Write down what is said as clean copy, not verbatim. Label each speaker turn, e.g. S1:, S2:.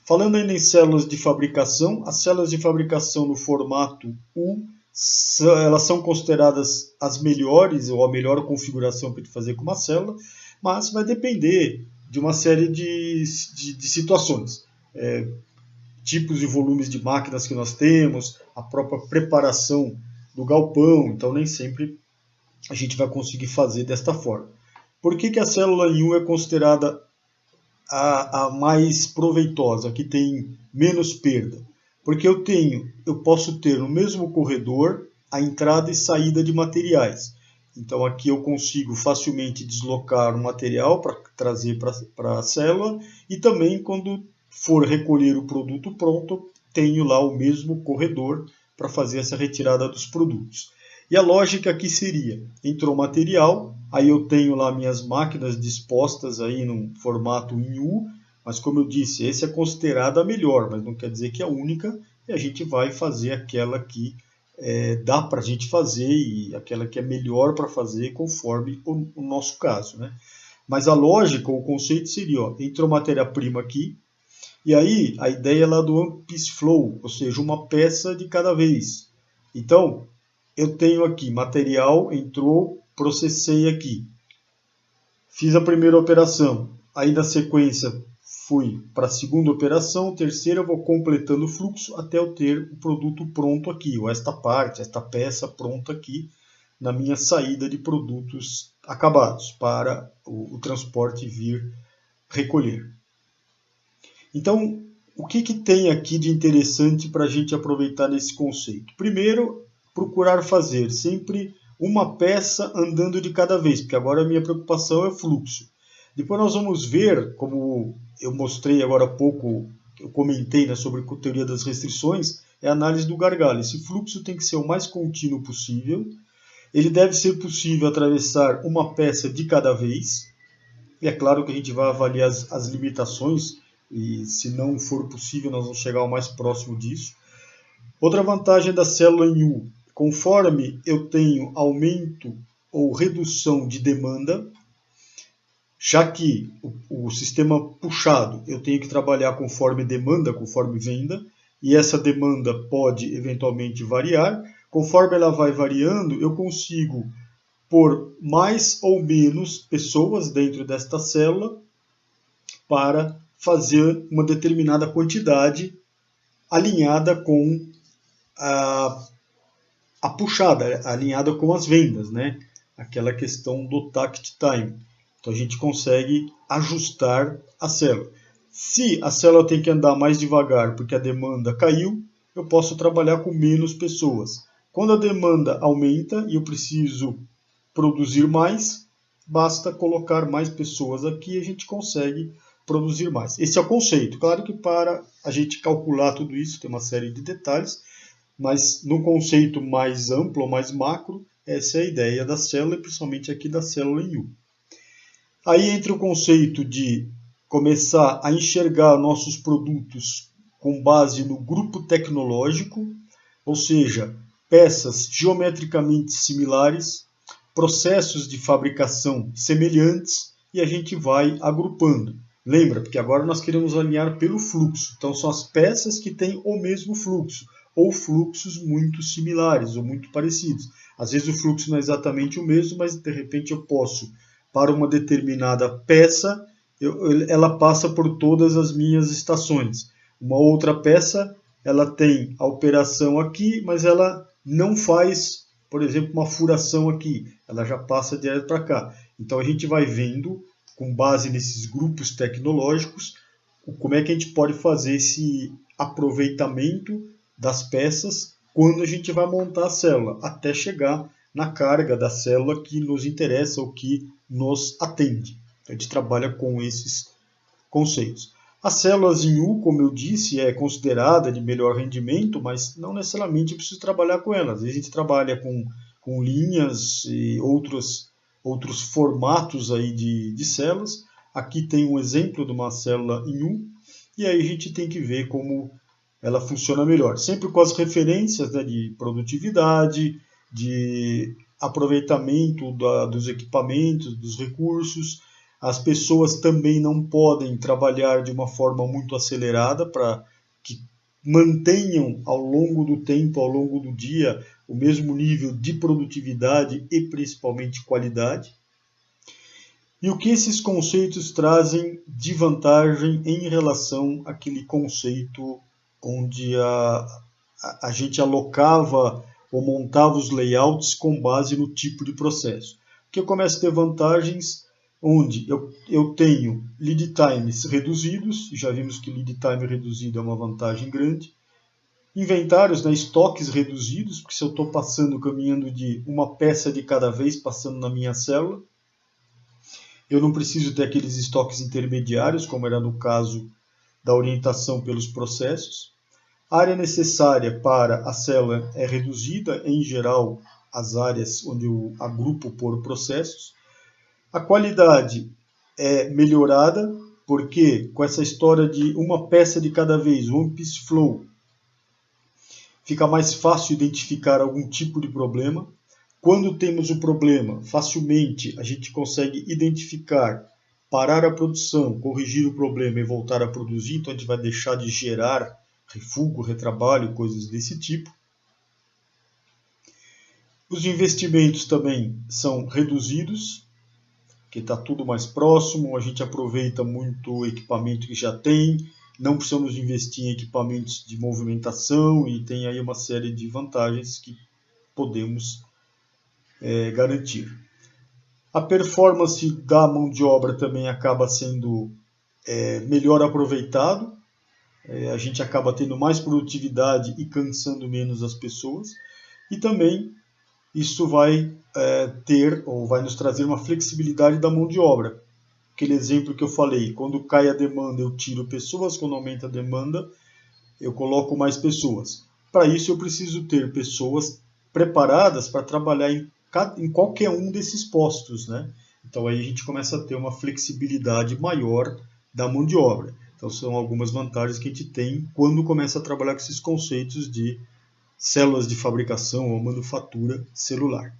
S1: Falando ainda em células de fabricação, as células de fabricação no formato U, elas são consideradas as melhores, ou a melhor configuração para fazer com uma célula, mas vai depender de uma série de situações. Tipos e volumes de máquinas que nós temos, a própria preparação do galpão, então nem sempre a gente vai conseguir fazer desta forma. Por que a célula em U é considerada a mais proveitosa, que tem menos perda? Porque eu posso ter no mesmo corredor a entrada e saída de materiais. Então aqui eu consigo facilmente deslocar o material para trazer para a célula, e também quando for recolher o produto pronto, tenho lá o mesmo corredor para fazer essa retirada dos produtos. E a lógica aqui seria, entrou material, aí eu tenho lá minhas máquinas dispostas aí num formato em U, mas como eu disse, essa é considerada a melhor, mas não quer dizer que é a única, e a gente vai fazer aquela que dá para a gente fazer e aquela que é melhor para fazer conforme o nosso caso, né? Mas a lógica, o conceito seria, entrou matéria-prima aqui, e aí a ideia é lá do One Piece Flow, ou seja, uma peça de cada vez. Então, eu tenho aqui material, entrou, processei aqui. Fiz a primeira operação, aí na sequência fui para a segunda operação, terceira eu vou completando o fluxo até eu ter o produto pronto aqui, ou esta parte, esta peça pronta aqui na minha saída de produtos acabados para o transporte vir recolher. Então, o que tem aqui de interessante para a gente aproveitar nesse conceito? Primeiro, procurar fazer sempre uma peça andando de cada vez, porque agora a minha preocupação é o fluxo. Depois nós vamos ver, como eu mostrei agora há pouco, eu comentei, né, sobre a teoria das restrições, é a análise do gargalo. Esse fluxo tem que ser o mais contínuo possível, ele deve ser possível atravessar uma peça de cada vez, e é claro que a gente vai avaliar as limitações, e se não for possível nós vamos chegar ao mais próximo disso. Outra vantagem da célula em U, conforme eu tenho aumento ou redução de demanda, já que o sistema puxado eu tenho que trabalhar conforme demanda, conforme venda, e essa demanda pode eventualmente variar. Conforme ela vai variando, eu consigo pôr mais ou menos pessoas dentro desta célula para fazer uma determinada quantidade alinhada com a puxada, alinhada com as vendas, né? Aquela questão do takt time. Então a gente consegue ajustar a célula. Se a célula tem que andar mais devagar porque a demanda caiu, eu posso trabalhar com menos pessoas. Quando a demanda aumenta e eu preciso produzir mais, basta colocar mais pessoas aqui e a gente consegue produzir mais. Esse é o conceito. Claro que para a gente calcular tudo isso tem uma série de detalhes, mas no conceito mais amplo, mais macro, essa é a ideia da célula, e principalmente aqui da célula em U. Aí entra o conceito de começar a enxergar nossos produtos com base no grupo tecnológico, ou seja, peças geometricamente similares, processos de fabricação semelhantes, e a gente vai agrupando. Lembra, porque agora nós queremos alinhar pelo fluxo. Então são as peças que têm o mesmo fluxo, ou fluxos muito similares, ou muito parecidos. Às vezes o fluxo não é exatamente o mesmo, mas de repente eu posso, para uma determinada peça, ela passa por todas as minhas estações. Uma outra peça, ela tem a operação aqui, mas ela não faz, por exemplo, uma furação aqui. Ela já passa direto para cá. Então a gente vai vendo, com base nesses grupos tecnológicos, como é que a gente pode fazer esse aproveitamento das peças quando a gente vai montar a célula, até chegar na carga da célula que nos interessa ou que nos atende. A gente trabalha com esses conceitos. As células em U, como eu disse, é considerada de melhor rendimento, mas não necessariamente preciso trabalhar com elas. Às vezes a gente trabalha com linhas e outros formatos aí de células. Aqui tem um exemplo de uma célula em U, e aí a gente tem que ver como ela funciona melhor. Sempre com as referências, né, de produtividade, de aproveitamento dos equipamentos, dos recursos, As pessoas também não podem trabalhar de uma forma muito acelerada para que mantenham ao longo do tempo, ao longo do dia, o mesmo nível de produtividade e principalmente qualidade. E o que esses conceitos trazem de vantagem em relação àquele conceito onde a gente alocava ou montava os layouts com base no tipo de processo? Porque eu começo a ter vantagens onde eu tenho lead times reduzidos, já vimos que lead time reduzido é uma vantagem grande. Inventários, né, estoques reduzidos, porque se eu estou caminhando de uma peça de cada vez, passando na minha célula, eu não preciso ter aqueles estoques intermediários, como era no caso da orientação pelos processos. A área necessária para a célula é reduzida, em geral, as áreas onde eu agrupo por processos. A qualidade é melhorada, porque com essa história de uma peça de cada vez, One Piece Flow, fica mais fácil identificar algum tipo de problema. Quando temos o problema, facilmente a gente consegue identificar, parar a produção, corrigir o problema e voltar a produzir. Então a gente vai deixar de gerar refúgio, retrabalho, coisas desse tipo. Os investimentos também são reduzidos, porque está tudo mais próximo, a gente aproveita muito o equipamento que já tem, não precisamos investir em equipamentos de movimentação e tem aí uma série de vantagens que podemos garantir. A performance da mão de obra também acaba sendo melhor aproveitado, a gente acaba tendo mais produtividade e cansando menos as pessoas, e também isso vai ter ou vai nos trazer uma flexibilidade da mão de obra. Aquele exemplo que eu falei, quando cai a demanda eu tiro pessoas, quando aumenta a demanda eu coloco mais pessoas. Para isso eu preciso ter pessoas preparadas para trabalhar em qualquer um desses postos, né? Então aí a gente começa a ter uma flexibilidade maior da mão de obra. Então são algumas vantagens que a gente tem quando começa a trabalhar com esses conceitos de células de fabricação ou manufatura celular.